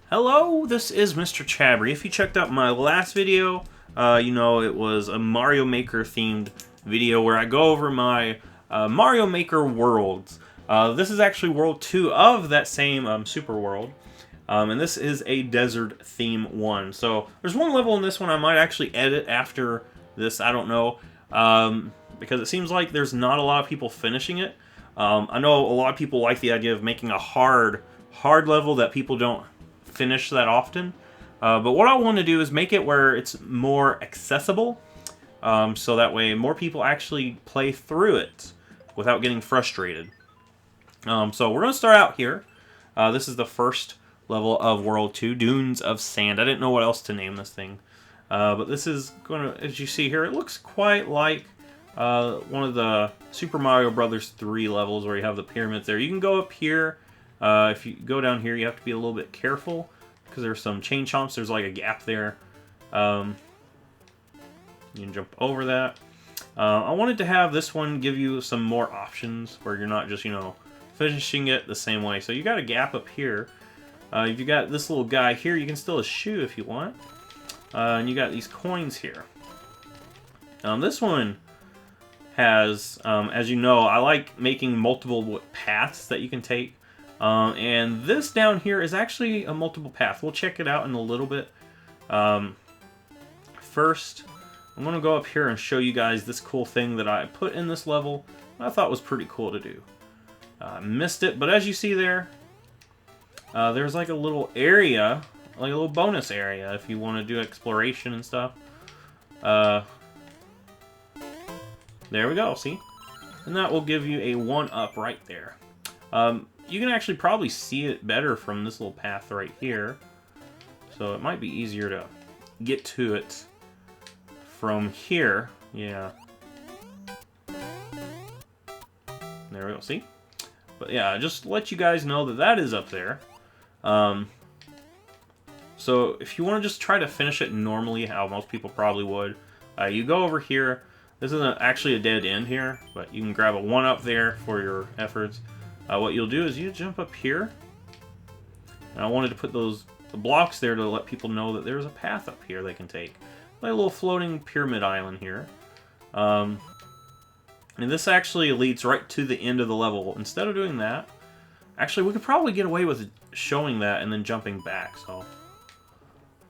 Hello, this is Mr. Chabry. If you checked out my last video, you know it was a Mario Maker themed video where I go over my Mario Maker worlds. This is actually World 2 of that same Super World, and this is a desert theme one. So there's one level in this one I might actually edit after this, I don't know, because it seems like there's not a lot of people finishing it. I know a lot of people like the idea of making a hard level that people don't finish that often, but what I want to do is make it where it's more accessible, so that way more people actually play through it without getting frustrated. So we're going to start out here. This is the first level of World 2, Dunes of Sand. I didn't know what else to name this thing, but this is going to, as you see here, it looks quite like one of the Super Mario Brothers 3 levels where you have the pyramids there. You can go up here. If you go down here, you have to be a little bit careful because there's some chain chomps. There's like a gap there. You can jump over that. I wanted to have this one give you some more options where you're not just, you know, finishing it the same way. So you got a gap up here. If you got this little guy here, you can still eschew if you want. And you got these coins here. This one has, as you know, I like making multiple paths that you can take. And this down here is actually a multiple path. We'll check it out in a little bit. First, I'm going to go up here and show you guys this cool thing that I put in this level. I thought was pretty cool to do. I missed it, but as you see there, there's like a little area, like a little bonus area if you want to do exploration and stuff. There we go, see? And that will give you a 1-up right there. You can actually probably see it better from this little path right here. So it might be easier to get to it from here. Yeah. There we go, see? But yeah, just to let you guys know that that is up there. So if you want to just try to finish it normally, how most people probably would, you go over here. This isn't actually a dead end here, but you can grab a 1-up there for your efforts. What you'll do is you jump up here. And I wanted to put the blocks there to let people know that there's a path up here they can take. Like a little floating pyramid island here. And this actually leads right to the end of the level. Instead of doing that, actually we could probably get away with showing that and then jumping back.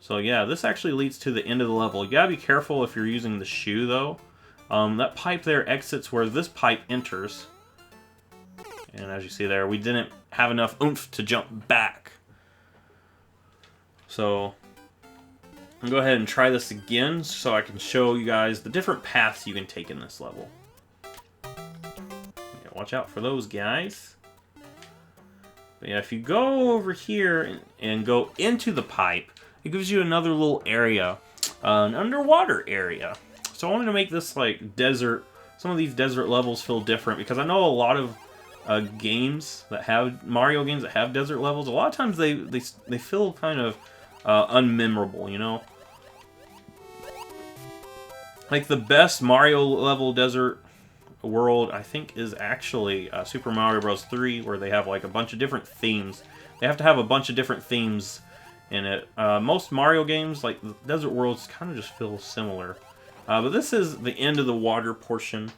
So yeah, this actually leads to the end of the level. You gotta be careful if you're using the shoe though. That pipe there exits where this pipe enters. And as you see there, we didn't have enough oomph to jump back. So, I'll go ahead and try this again so I can show you guys the different paths you can take in this level. Yeah, watch out for those guys. But yeah, if you go over here and go into the pipe, it gives you another little area, an underwater area. So I wanted to make this like desert, some of these desert levels feel different because I know a lot of games that have Mario games that have desert levels, a lot of times they feel kind of unmemorable, you know. Like the best Mario level desert world, I think, is actually Super Mario Bros. 3, where they have like a bunch of different themes. They have to have a bunch of different themes in it. Most Mario games, like the desert worlds, kind of just feel similar. But this is the end of the water portion.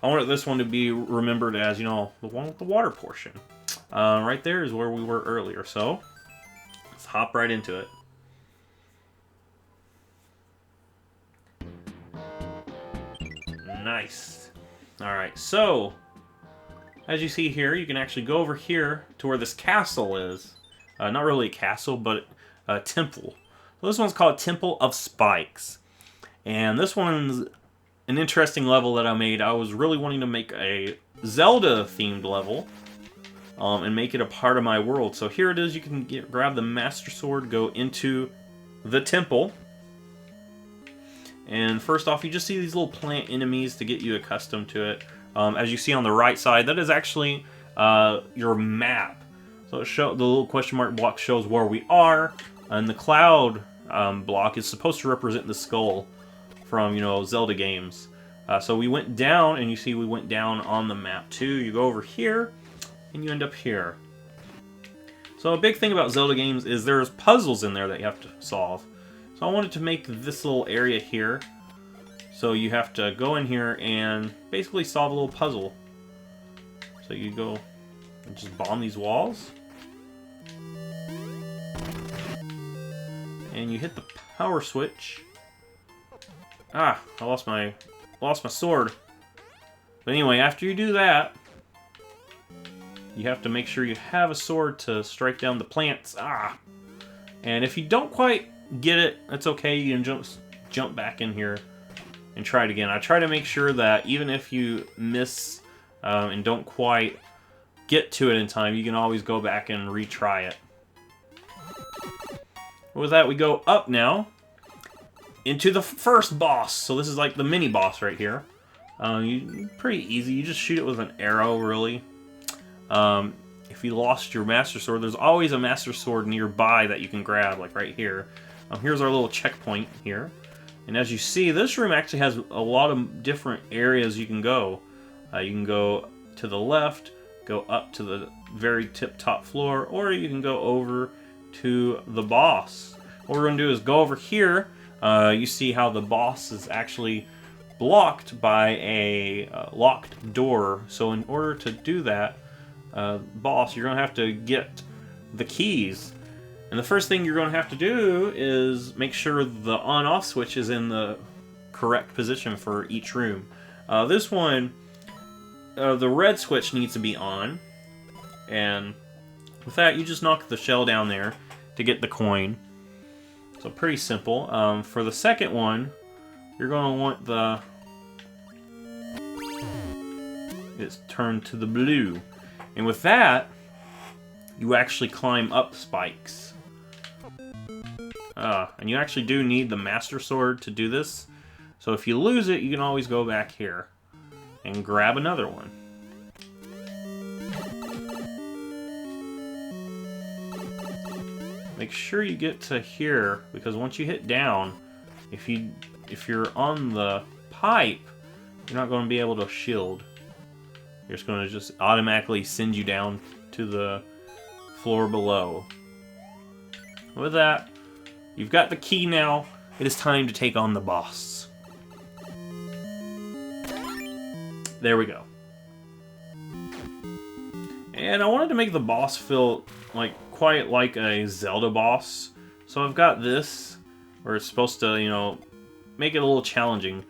I wanted this one to be remembered as, you know, the one with the water portion. Right there is where we were earlier, so let's hop right into it. Nice. Alright, so as you see here, you can actually go over here to where this castle is. Not really a castle, but a temple. So this one's called Temple of Spikes. And this one's an interesting level that I made. I was really wanting to make a Zelda-themed level and make it a part of my world. So here it is. You can grab the Master Sword, go into the temple. And first off, you just see these little plant enemies to get you accustomed to it. As you see on the right side, that is actually your map. So the little question mark block shows where we are. And the cloud block is supposed to represent the skull from, you know, Zelda games. So we went down, and you see we went down on the map too. You go over here, and you end up here. So a big thing about Zelda games is there's puzzles in there that you have to solve. So I wanted to make this little area here. So you have to go in here and basically solve a little puzzle. So you go and just bomb these walls. And you hit the power switch. Ah, I lost my sword. But anyway, after you do that, you have to make sure you have a sword to strike down the plants. Ah! And if you don't quite get it, that's okay. You can jump back in here and try it again. I try to make sure that even if you miss and don't quite get to it in time, you can always go back and retry it. With that, we go up now into the first boss. So this is like the mini boss right here. Pretty easy. You just shoot it with an arrow, really. If you lost your Master Sword, there's always a Master Sword nearby that you can grab, like right here. Here's our little checkpoint here. And as you see, this room actually has a lot of different areas you can go. You can go to the left, go up to the very tip-top floor, or you can go over to the boss. What we're going to do is go over here. You see how the boss is actually blocked by a locked door. So in order to do that, boss, you're going to have to get the keys. And the first thing you're going to have to do is make sure the on-off switch is in the correct position for each room. This one, the red switch needs to be on. And with that, you just knock the shell down there to get the coin. So pretty simple. For the second one, you're going to want the... it's turned to the blue. And with that, you actually climb up spikes. And you actually do need the Master Sword to do this. So if you lose it, you can always go back here and grab another one. Make sure you get to here, because once you hit down, if you're on the pipe, you're not going to be able to shield. You're just going to just automatically send you down to the floor below. With that, you've got the key now. It is time to take on the boss. There we go. And I wanted to make the boss feel quite like a Zelda boss. So I've got this, where it's supposed to, make it a little challenging.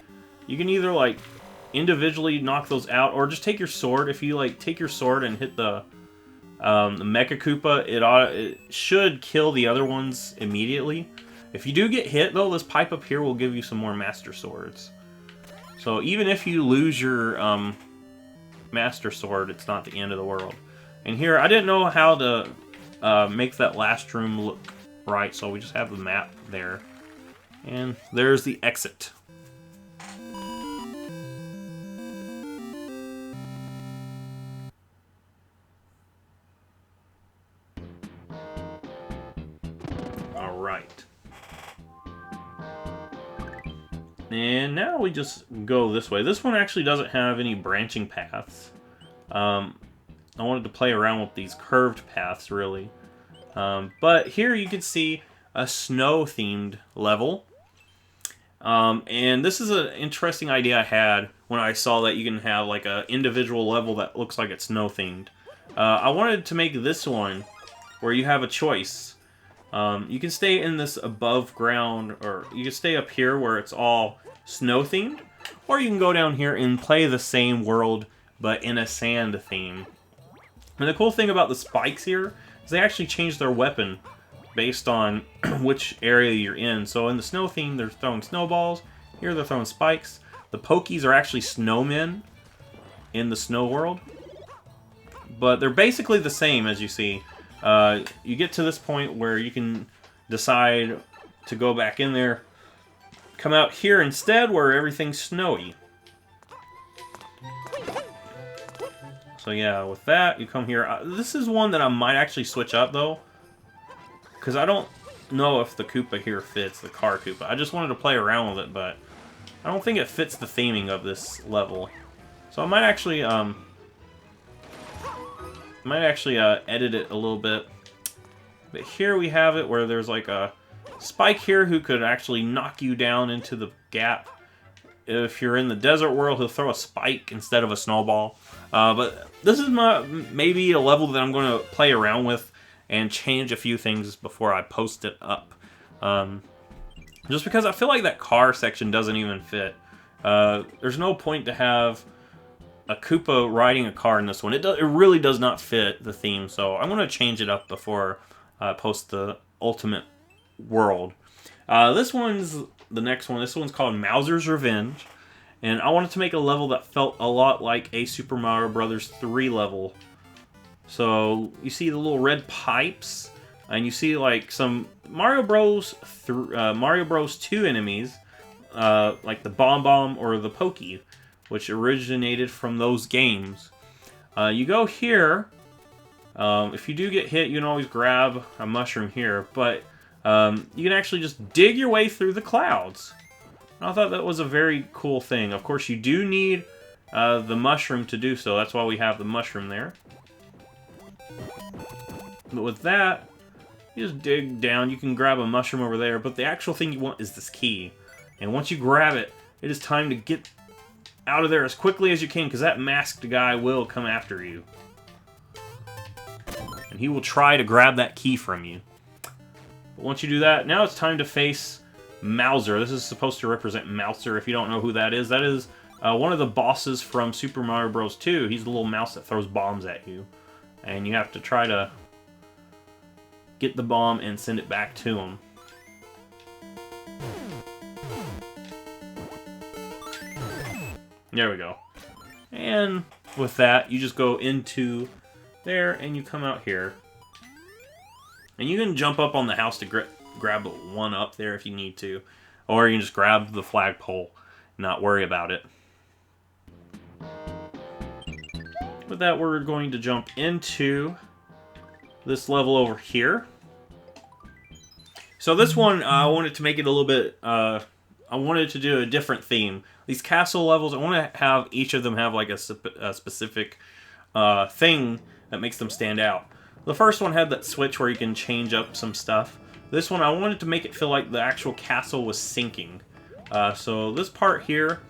You can either individually knock those out, or just take your sword. If you take your sword and hit the Mecha Koopa, it should kill the other ones immediately. If you do get hit though, this pipe up here will give you some more Master Swords. So even if you lose your Master Sword, it's not the end of the world. And here, I didn't know how to make that last room look right, so we just have the map there. And there's the exit. Alright. And now we just go this way. This one actually doesn't have any branching paths. I wanted to play around with these curved paths, really. But here you can see a snow-themed level. And this is an interesting idea I had when I saw that you can have an individual level that looks like it's snow-themed. I wanted to make this one where you have a choice. You can stay in this above ground, or you can stay up here where it's all snow-themed, or you can go down here and play the same world, but in a sand theme. And the cool thing about the spikes here is they actually change their weapon based on which area you're in. So in the snow theme, they're throwing snowballs. Here they're throwing spikes. The Pokies are actually snowmen in the snow world. But they're basically the same, as you see. You get to this point where you can decide to go back in there, come out here instead where everything's snowy. So yeah, with that, you come here. This is one that I might actually switch up, though. Because I don't know if the Koopa here fits, the Car Koopa. I just wanted to play around with it, but I don't think it fits the theming of this level. So I might actually edit it a little bit But here we have it where there's like a Spike here who could actually knock you down into the gap. If you're in the desert world, he'll throw a spike instead of a snowball. But this is maybe a level that I'm going to play around with and change a few things before I post it up. Just because I feel like that car section doesn't even fit. There's no point to have a Koopa riding a car in this one. It really does not fit the theme, so I'm going to change it up before I post the ultimate world. This one's the next one. This one's called Mouser's Revenge, and I wanted to make a level that felt a lot like a Super Mario Bros. 3 level. So you see the little red pipes, and you see like some Mario Bros. 2 enemies, like the Bomb Bomb or the Pokey, which originated from those games. You go here. If you do get hit, you can always grab a mushroom here, but you can actually just dig your way through the clouds. And I thought that was a very cool thing. Of course, you do need the mushroom to do so. That's why we have the mushroom there. But with that, you just dig down. You can grab a mushroom over there, but the actual thing you want is this key. And once you grab it, it is time to get out of there as quickly as you can, because that masked guy will come after you. And he will try to grab that key from you. But once you do that, now it's time to face Mouser. This is supposed to represent Mouser. If you don't know who that is one of the bosses from Super Mario Bros. 2. He's the little mouse that throws bombs at you. And you have to try to get the bomb and send it back to him. There we go. And with that, you just go into there and you come out here. And you can jump up on the house to grab one up there if you need to. Or you can just grab the flagpole and not worry about it. With that, we're going to jump into this level over here. So this one, I wanted to make it a little bit... I wanted to do a different theme. These castle levels, I want to have each of them have like a specific thing that makes them stand out. The first one had that switch where you can change up some stuff. This one, I wanted to make it feel like the actual castle was sinking. So this part here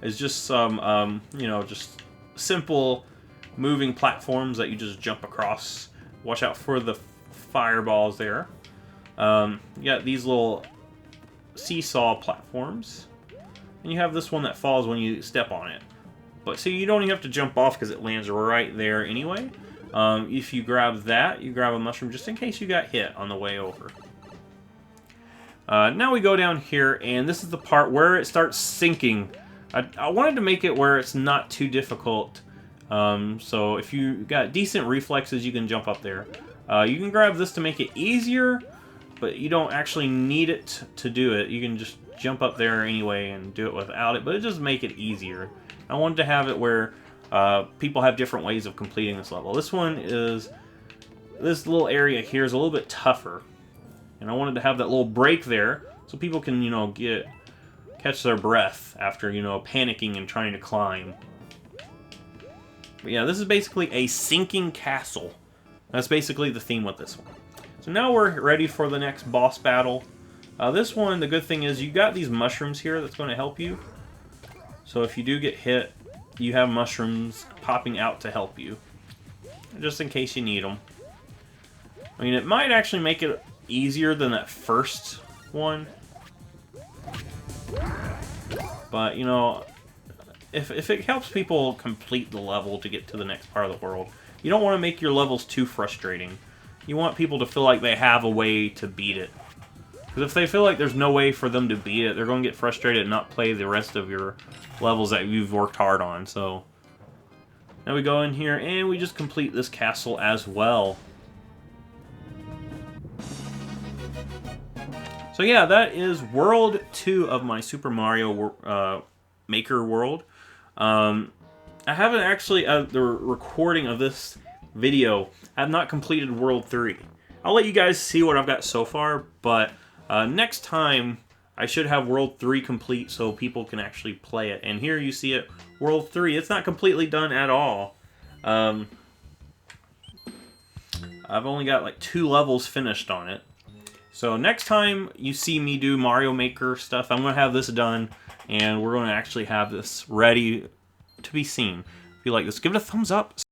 is just some, just simple moving platforms that you just jump across. Watch out for the fireballs there. You got these little seesaw platforms. And you have this one that falls when you step on it. But see, you don't even have to jump off because it lands right there anyway. If you grab that, you grab a mushroom just in case you got hit on the way over. Now we go down here, and this is the part where it starts sinking. I wanted to make it where it's not too difficult. So if you got decent reflexes, you can jump up there. You can grab this to make it easier, but you don't actually need it to do it. You can just jump up there anyway and do it without it, but it just make it easier. I wanted to have it where people have different ways of completing this level. This little area here is a little bit tougher, and I wanted to have that little break there so people can, catch their breath after, panicking and trying to climb. But yeah, this is basically a sinking castle. That's basically the theme with this one. So now we're ready for the next boss battle. This one, the good thing is you got these mushrooms here that's going to help you. So if you do get hit, you have mushrooms popping out to help you, just in case you need them. I mean, it might actually make it easier than that first one. But, if it helps people complete the level to get to the next part of the world, you don't want to make your levels too frustrating. You want people to feel like they have a way to beat it. Because if they feel like there's no way for them to beat it, they're going to get frustrated and not play the rest of your levels that you've worked hard on. So now we go in here and we just complete this castle as well. So yeah, that is World 2 of my Super Mario Maker world. I haven't actually, the recording of this video, I have not completed World 3. I'll let you guys see what I've got so far, but next time I should have World 3 complete so people can actually play it. And here you see it, World 3. It's not completely done at all. I've only got like 2 levels finished on it. So next time you see me do Mario Maker stuff, I'm going to have this done, and we're going to actually have this ready to be seen. If you like this, give it a thumbs up.